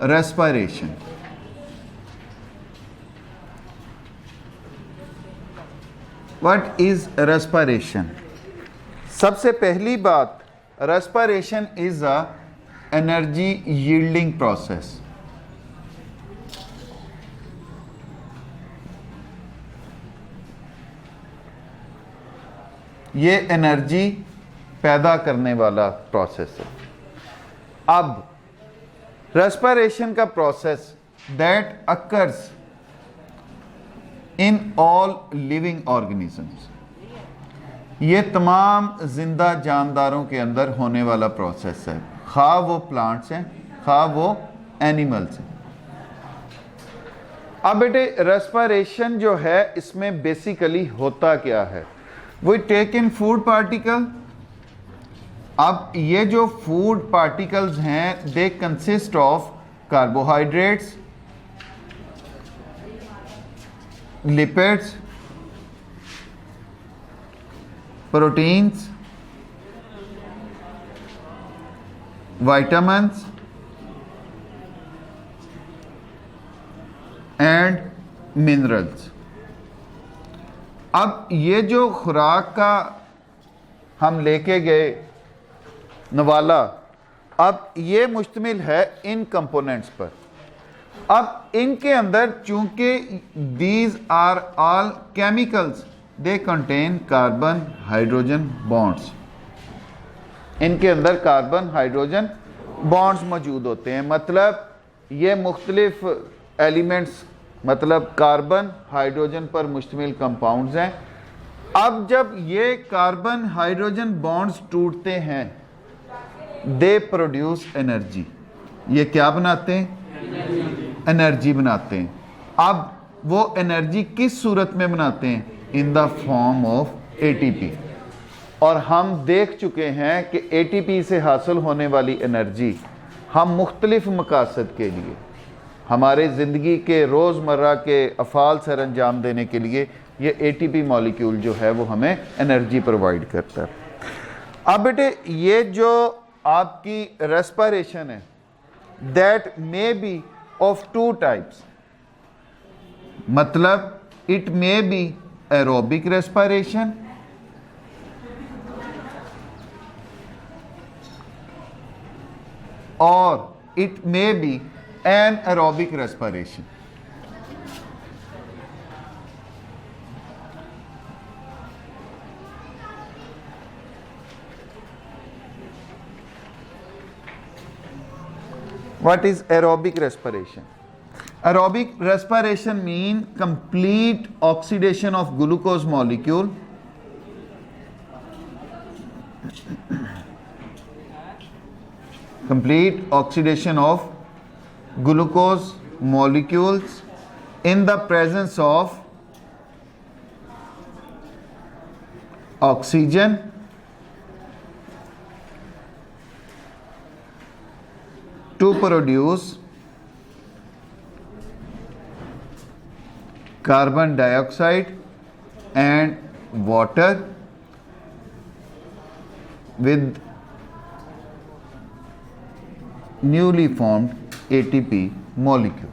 Respiration. What is respiration? सबसे पहली बात, respiration is a energy yielding process. ये एनर्जी पैदा करने वाला प्रोसेस है। अब रेस्पिरेशन का process that occurs in all living organisms, ये तमाम जिंदा जानदारों के अंदर होने वाला प्रोसेस है, खा वो प्लांट्स हैं खा वो एनिमल्स हैं। अब बेटे रेस्पिरेशन जो है इसमें बेसिकली होता क्या है? We take in food particle. अब ये जो फूड पार्टिकल्स हैं they consist of carbohydrates, lipids, proteins, vitamins and minerals. अब ये जो खुराक का हम लेके गए नवाला, अब ये मुश्तमिल है इन कंपोनेंट्स पर। अब इनके अंदर चूंकि these are all chemicals, they contain carbon hydrogen bonds, इनके अंदर कार्बन हाइड्रोजन बॉन्ड्स मौजूद होते हैं। मतलब ये मुख्तलिफ एलिमेंट्स, मतलब कार्बन हाइड्रोजन पर मुश्तमिल कंपाउंड्स हैं। अब जब ये कार्बन हाइड्रोजन बॉन्ड्स टूटते हैं दे प्रोड्यूस एनर्जी। ये क्या बनाते हैं? एनर्जी बनाते हैं। अब वो एनर्जी किस सूरत में बनाते हैं? In the form of ATP. और हम देख चुके हैं कि एटीपी से हासिल होने वाली एनर्जी हम मुख्तलिफ मकासद के लिए, हमारे ज़िंदगी के रोज़मर्रा के अफ़ाल सर अंजाम देने के लिए ये एटीपी मॉलिक्यूल जो है वो हमें एनर्जी प्रोवाइड करता है। अब बेटे ये जो आपकी रेस्पिरेशन है that may be of two types, मतलब it may be aerobic respiration और it may be anaerobic respiration. What is aerobic respiration? Aerobic respiration mean complete oxidation of glucose molecule complete oxidation of glucose molecules in the presence of oxygen to produce carbon dioxide and water with newly formed ATP molecules.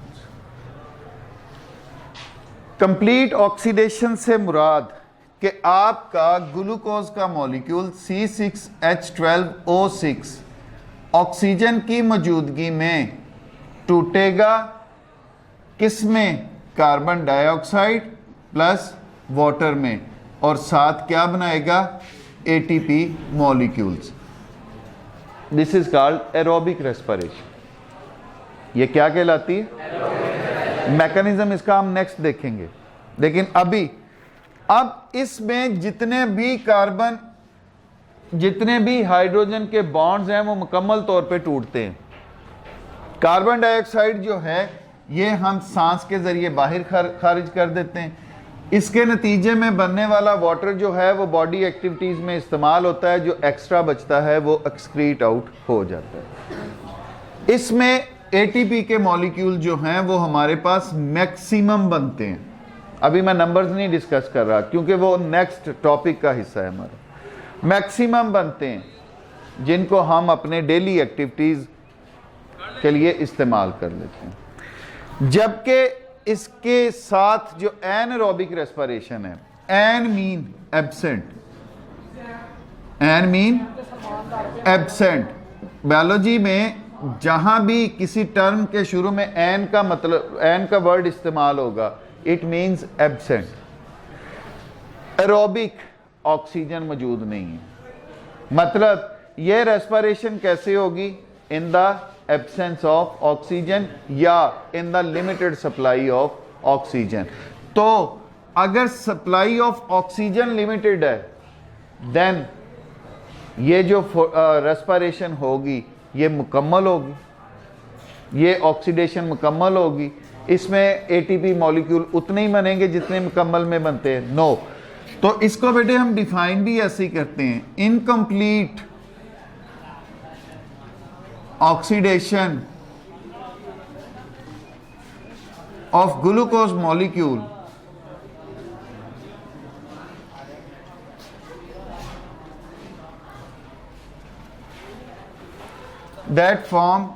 Complete oxidation से मुराद कि आपका glucose का molecule C6H12O6 oxygen की मौजूदगी में टूटेगा किसमें? Carbon dioxide plus water में, और साथ क्या बनाएगा? ATP molecules. This is called aerobic respiration. ये क्या कहलाती है? मैकेनिज्म इसका हम नेक्स्ट देखेंगे। लेकिन अभी अब इसमें जितने भी कार्बन, जितने भी हाइड्रोजन के बॉन्ड्स हैं वो मुकम्मल तौर पे टूटते हैं। कार्बन डाइऑक्साइड जो है ये हम सांस के जरिए बाहर खारिज कर देते हैं। इसके नतीजे में बनने वाला वाटर जो है वो बॉडी एक्टिविटीज़ में इस्तेमाल होता है, जो एक्स्ट्रा बचता है वो एक्सक्रीट आउट हो जाता है। इसमें एटीपी के मॉलिक्यूल जो हैं वो हमारे पास मैक्सिमम बनते हैं। अभी मैं नंबर्स नहीं डिस्कस कर रहा क्योंकि वो नेक्स्ट टॉपिक का हिस्सा है हमारा। मैक्सिमम बनते हैं जिनको हम अपने डेली एक्टिविटीज़ के लिए इस्तेमाल कर लेते हैं। जबकि इसके साथ जो एनएरोबिक रेस्पिरेशन है, an mean absent, an mean absent, biology में जहां भी किसी टर्म के शुरू में एन का मतलब, एन का वर्ड इस्तेमाल होगा, it means absent. Aerobic oxygen मौजूद नहीं है, मतलब ये रेस्पिरेशन कैसे होगी? In the absence of oxygen या in the limited supply of oxygen. तो अगर सप्लाई ऑफ ऑक्सीजन लिमिटेड है, देन ये जो रेस्पिरेशन होगी ये मुकम्मल होगी, ये ऑक्सीडेशन मुकम्मल होगी। इसमें एटीपी मॉलिक्यूल उतने ही बनेंगे जितने मुकम्मल में बनते हैं? नो। तो इसको बेटे हम डिफाइन भी ऐसे ही करते हैं, incomplete oxidation of glucose molecule that form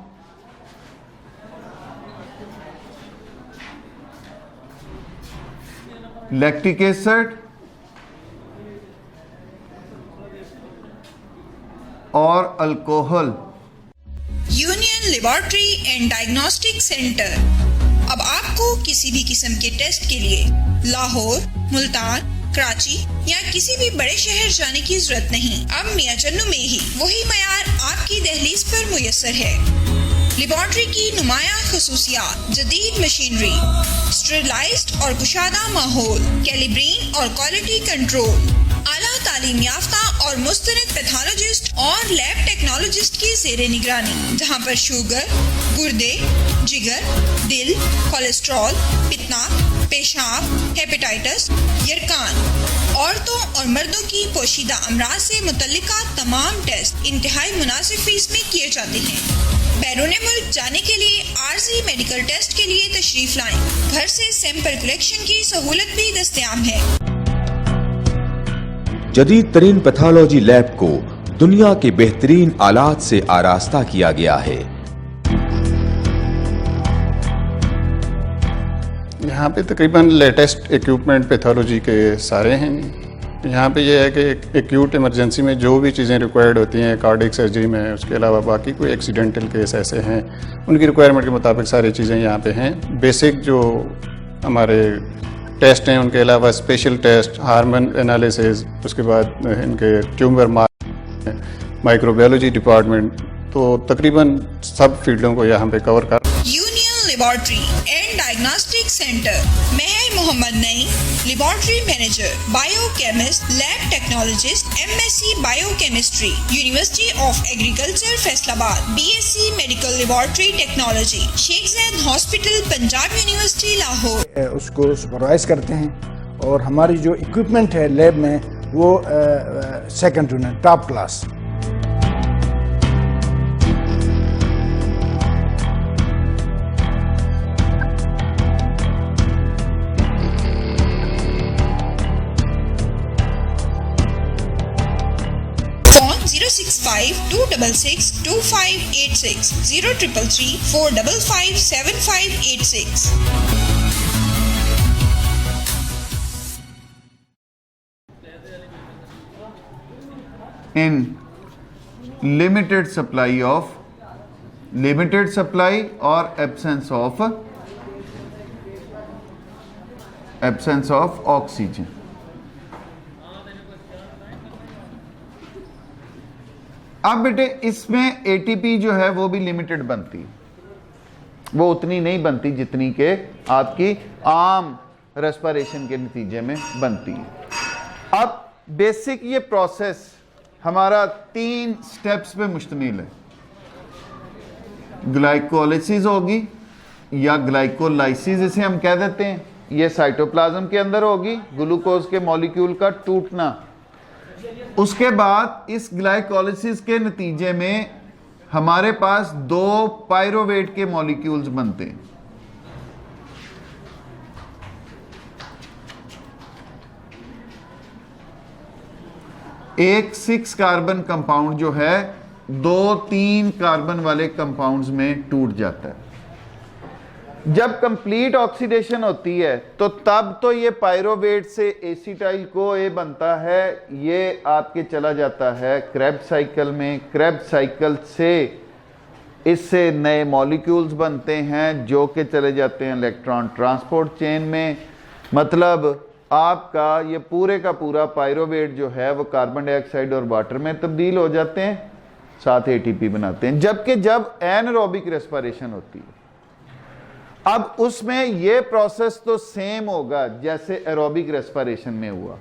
lactic acid और alcohol. Union laboratory and diagnostic centre अब आपको किसी भी किस्म के टेस्ट के लिए लाहौर, मुल्तान, कराची या किसी भी बड़े शहर जाने की जरूरत नहीं। अब मियां चन्नू में ही वही मयार आपकी दहलीज पर मुयस्सर है। लेबोरेटरी की नुमाया खसूसियात, जदीद मशीनरी, स्टेरिलाइज्ड और कुशादा माहौल, कैलिब्रीन और क्वालिटी कंट्रोल, आला तालीम याफ्ता और मुस्तनद पैथोलॉजिस्ट और लैब टेक्नोलॉजिस्ट की ज़ेरे निगरानी, जहां पर शुगर, गुर्दे, जिगर, दिल, कोलेस्ट्रॉल, पितना, पेशाब, हेपेटाइटिस, यरकान, औरतों और मर्दों की पोशीदा अमराज से मुतल्लिका तमाम टेस्ट इंतहाई मुनासिब फीस में किए जाते हैं। बैरून मुल्क जाने के लिए आर्जी मेडिकल टेस्ट के लिए तशरीफ लाएं। घर से सैंपल कलेक्शन की सहूलत भी दस्तयाब है। जदीद तरीन पैथोलॉजी लैब को दुनिया के बेहतरीन आलात से आरास्ता किया गया है। यहाँ पे तकरीबन लेटेस्ट इक्विपमेंट पैथोलॉजी के सारे हैं। यहाँ पे ये है कि एक्यूट इमरजेंसी में जो भी चीज़ें रिक्वायर्ड होती हैं कार्डियक सर्जरी में, उसके अलावा बाकी कोई एक्सीडेंटल केस ऐसे हैं उनकी रिक्वायरमेंट के मुताबिक सारी चीज़ें यहाँ पे हैं। बेसिक जो हमारे टेस्ट हैं उनके अलावा स्पेशल टेस्ट, हार्मोन एनालिसिस, उसके बाद इनके ट्यूमर माइक्रोबायोलॉजी डिपार्टमेंट, तो तकरीबन सब फील्डों को यहाँ पे कवर कर। Union laboratory and diagnostic centre, Mehar Mohammad Naeem, laboratory manager, biochemist, lab technologist, MSc biochemistry, university of agriculture Faisalabad, BSc medical laboratory technology, Sheikh Zayed hospital, Punjab university Lahore. उसको सुपरवाइज करते हैं और हमारी जो इक्विपमेंट है लैब में वो second to none, top class. Phone 065-266-2586, 0333-455-7586। in limited supply of, limited supply or absence of oxygen। अब बेटे इसमें एटीपी जो है वो भी लिमिटेड बनती है, वो उतनी नहीं बनती जितनी के आपकी आम रेस्पिरेशन के नतीजे में बनती है। अब बेसिक ये प्रोसेस हमारा 3 स्टेप्स पे मुश्तमिल है। ग्लाइकोलिसिस होगी या ग्लाइकोलाइसिस इसे हम कह देते हैं, ये साइटोप्लाज्म के अंदर होगी, ग्लूकोज के मॉलिक्यूल का टूटना। उसके बाद इस ग्लाइकोलिसिस के नतीजे में हमारे पास 2 पायरोवेट के मॉलिक्यूल्स बनते हैं। एक 6 कार्बन कंपाउंड जो है 2-3 कार्बन वाले कंपाउंड्स में टूट जाता है। जब कंप्लीट ऑक्सीडेशन होती है तो तब तो ये पायरोवेट से एसिटाइल को ए बनता है, ये आपके चला जाता है क्रेब्स साइकिल में। क्रेब्स साइकिल से इससे नए मॉलिक्यूल्स बनते हैं जो कि चले जाते हैं इलेक्ट्रॉन ट्रांसपोर्ट चेन में। मतलब आपका ये पूरे का पूरा पायरोवेट जो है वो कार्बन डाइऑक्साइड और वाटर में तब्दील हो जाते हैं, साथ एटीपी बनाते हैं। जबकि जब एनारोबिक रेस्पिरेशन होती है, अब उसमें ये प्रोसेस तो सेम होगा जैसे एरोबिक रेस्पिरेशन में हुआ,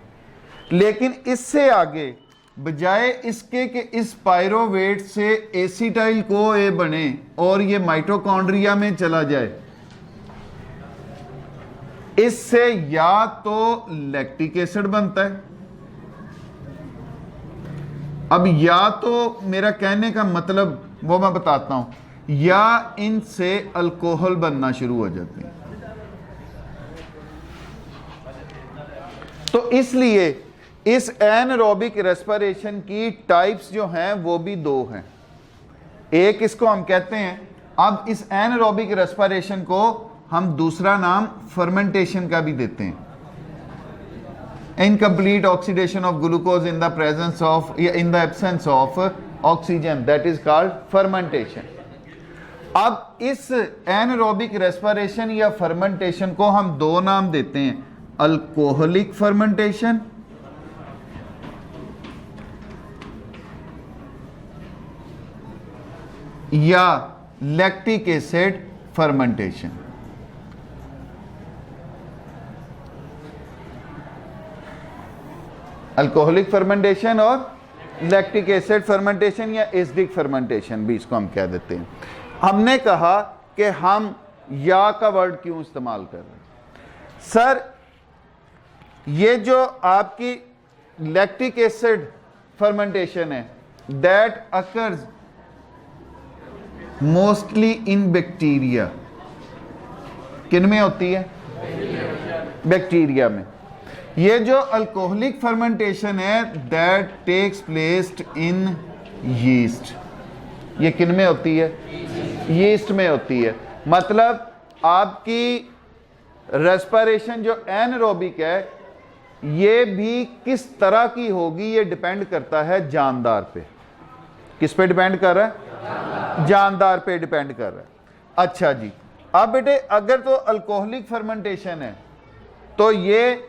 लेकिन इससे आगे बजाय इसके कि इस पायरोवेट से एसिटाइल को ए बने और ये माइटोकॉन्ड्रिया में चला जाए, इससे या तो लैक्टिक एसिड बनता है। अब या तो मेरा कहने का मतलब वो मैं बताता हूं, या इनसे अल्कोहल बनना शुरू हो जाते हैं। तो इसलिए इस एनारोबिक रेस्पिरेशन की टाइप्स जो हैं वो भी 2 हैं। एक इसको हम कहते हैं, अब इस एनारोबिक रेस्पिरेशन को हम दूसरा नाम फर्मेंटेशन का भी देते हैं। Incomplete oxidation of glucose in the presence of या in the absence of oxygen, that is called fermentation. अब इस एनारोबिक रेस्पिरेशन या फर्मेंटेशन को हम 2 नाम देते हैं, अल्कोहलिक फर्मेंटेशन या lactic acid fermentation. Alcoholic fermentation और लैक्टिक एसिड फर्मेंटेशन या एसिडिक फर्मेंटेशन भी इसको हम कह देते हैं। हमने कहा कि हम या का वर्ड क्यों इस्तेमाल कर रहे हैं सर? ये जो आपकी लैक्टिक एसिड फर्मेंटेशन है that occurs mostly in bacteria. किन में होती है? बैक्टीरिया में। ये जो अल्कोहलिक फर्मेंटेशन है that takes place in yeast. ये किन में होती है? यीस्ट में होती है। मतलब आपकी रेस्पिरेशन जो एनारोबिक है ये भी किस तरह की होगी ये डिपेंड करता है जानदार पे। किस पे डिपेंड कर रहा है? जानदार पे डिपेंड कर रहा है। अच्छा जी, अब बेटे अगर तो अल्कोहलिक फर्मेंटेशन है तो ये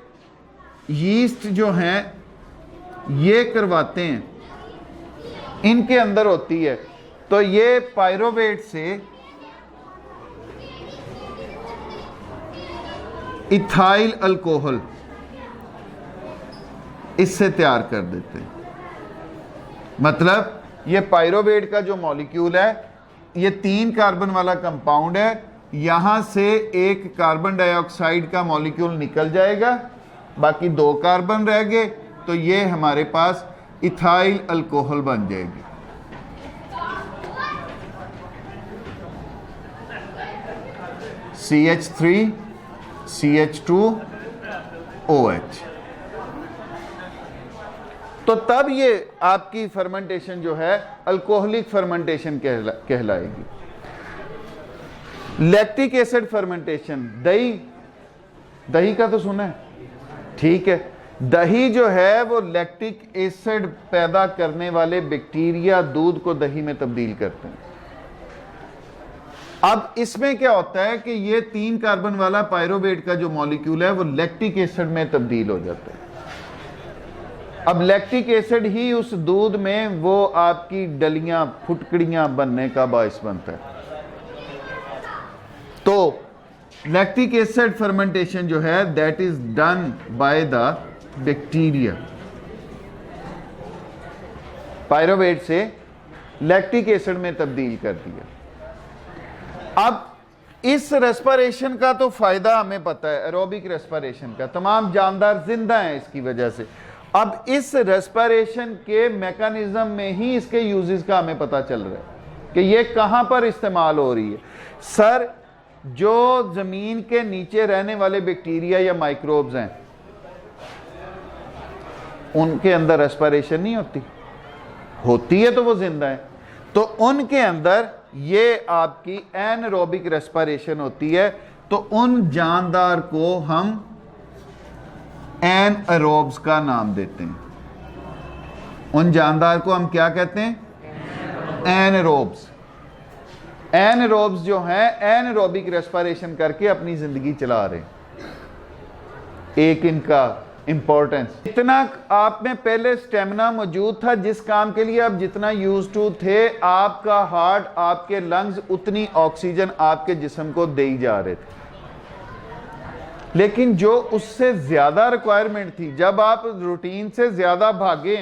यीस्ट जो हैं ये करवाते हैं, इनके अंदर होती है, तो ये पायरोवेट से इथाइल अल्कोहल इससे तैयार कर देते हैं। मतलब ये पायरोवेट का जो मॉलिक्यूल है ये 3 कार्बन वाला कंपाउंड है, यहां से एक कार्बन डाइऑक्साइड का मॉलिक्यूल निकल जाएगा, बाकी 2 कार्बन रह गए, तो ये हमारे पास इथाइल अल्कोहल बन जाएगी। CH3 CH2 OH। तो तब ये आपकी फर्मेंटेशन जो है अल्कोहलिक फर्मेंटेशन कहलाएगी। लैक्टिक एसिड फर्मेंटेशन, दही का तो सुना है, ठीक है। दही जो है वो लैक्टिक एसिड पैदा करने वाले बैक्टीरिया दूध को दही में तब्दील करते हैं। अब इसमें क्या होता है कि ये 3 कार्बन वाला पायरोवेट का जो मॉलिक्यूल है वो लैक्टिक एसिड में तब्दील हो जाता है। अब लैक्टिक एसिड ही उस दूध में वो आपकी डलियां फुटकड़ियां बनने का बायस बनता है। तो लैक्टिक एसिड फर्मेंटेशन जो है that is done by the bacteria. Pyruvate से लैक्टिक एसिड में तब्दील कर दिया। अब इस रेस्पिरेशन का तो फायदा हमें पता है, एरोबिक रेस्पिरेशन का, तमाम जानदार जिंदा हैं इसकी वजह से। अब इस रेस्पिरेशन के मैकेनिज्म में ही इसके यूजेस का हमें पता चल रहा है कि ये कहां पर इस्तेमाल हो रही है। सर, जो जमीन के नीचे रहने वाले बैक्टीरिया या माइक्रोब्स हैं उनके अंदर रेस्पिरेशन नहीं होती है तो वो जिंदा है। तो उनके अंदर ये आपकी एनारोबिक रेस्पिरेशन होती है। तो उन जानदार को हम एनारोब्स का नाम देते हैं। उन जानदार को हम क्या कहते हैं? एनारोब्स। एनारोब्स जो हैं एनारोबिक रेस्पिरेशन करके अपनी जिंदगी चला रहे हैं। एक इनका इंपॉर्टेंस, इतना आप में पहले स्टेमिना मौजूद था जिस काम के लिए आप जितना यूज टू थे, आपका हार्ट, आपके लंग्स उतनी ऑक्सीजन आपके जिस्म को दे ही जा रहे थे। लेकिन जो उससे ज्यादा रिक्वायरमेंट थी, जब आप रूटीन से ज्यादा भागे,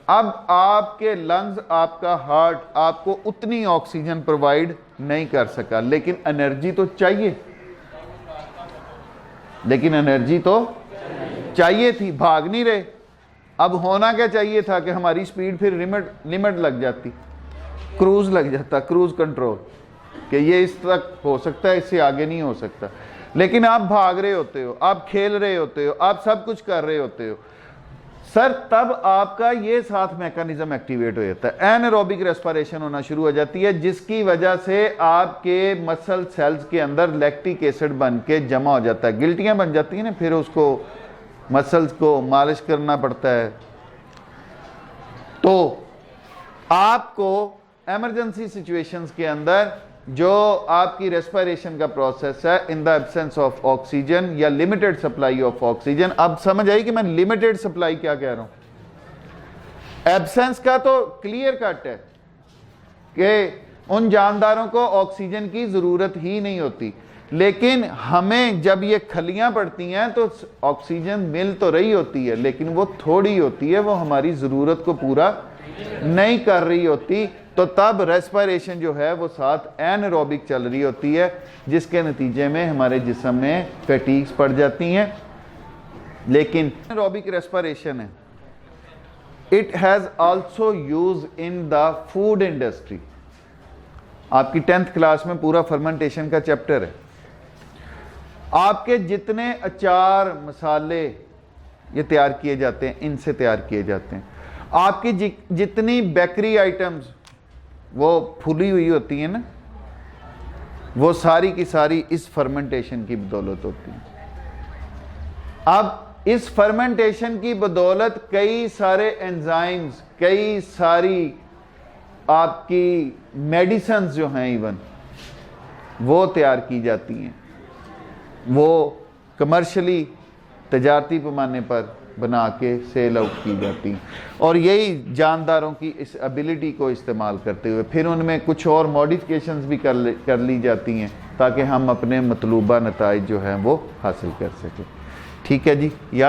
अब आपके लंग्स, आपका हार्ट आपको उतनी ऑक्सीजन प्रोवाइड नहीं कर सका। लेकिन एनर्जी तो चाहिए, लेकिन एनर्जी तो चाहिए थी, भाग नहीं रहे। अब होना क्या चाहिए था कि हमारी स्पीड फिर लिमिट लग जाती, क्रूज लग जाता, क्रूज कंट्रोल, कि ये इस तक हो सकता है, इससे आगे नहीं हो सकता। लेकिन आप भाग रहे होते हो, आप खेल रहे होते हो, आप सब कुछ कर रहे होते हो सर, तब आपका ये साथ मैकेनिज्म एक्टिवेट हो जाता है, एनारोबिक रेस्पिरेशन होना शुरू हो जाती है, जिसकी वजह से आपके मसल सेल्स के अंदर लैक्टिक एसिड बन के जमा हो जाता है, गिल्टियां बन जाती हैं ना, फिर उसको मसल्स को मालिश करना पड़ता है। तो आपको इमरजेंसी सिचुएशंस के अंदर जो आपकी रेस्पिरेशन का प्रोसेस है, इन द एब्सेंस ऑफ ऑक्सीजन या लिमिटेड सप्लाई ऑफ ऑक्सीजन, अब समझ आई कि मैं लिमिटेड सप्लाई क्या कह रहा हूं। एब्सेंस का तो क्लियर कट है कि उन जानदारों को ऑक्सीजन की जरूरत ही नहीं होती, लेकिन हमें जब ये खलियां पड़ती हैं तो ऑक्सीजन मिल तो रही होती है, लेकिन वो थोड़ी होती है, वो हमारी जरूरत को पूरा नहीं कर रही होती। तो तब रेस्पिरेशन जो है वो साथ एनारोबिक चल रही होती है, जिसके नतीजे में हमारे जिस्म में फैटीग्स पड़ जाती हैं। लेकिन एनारोबिक रेस्पिरेशन है, it has also use in the food industry. आपकी 10th क्लास में पूरा फर्मेंटेशन का चैप्टर है। आपके जितने अचार, मसाले ये तैयार किए जाते हैं, इनसे तैयार किए जाते हैं। आपकी जितनी बेकरी आइटम्स वो फूली हुई होती है ना, वो सारी की सारी इस फर्मेंटेशन की बदौलत होती है। अब इस फर्मेंटेशन की बदौलत कई सारे एंजाइम्स, कई सारी आपकी मेडिसिन्स जो हैं इवन वो तैयार की जाती हैं, वो कमर्शियली तजारती पैमाने पर बना के सेल आउट की जाती हैं। और यही जानदारों की इस एबिलिटी को इस्तेमाल करते हुए फिर उनमें कुछ और मॉडिफिकेशंस भी कर ली जाती हैं, ताकि हम अपने मतलूबा नताइज जो हैं वो हासिल कर सकें। ठीक है जी। या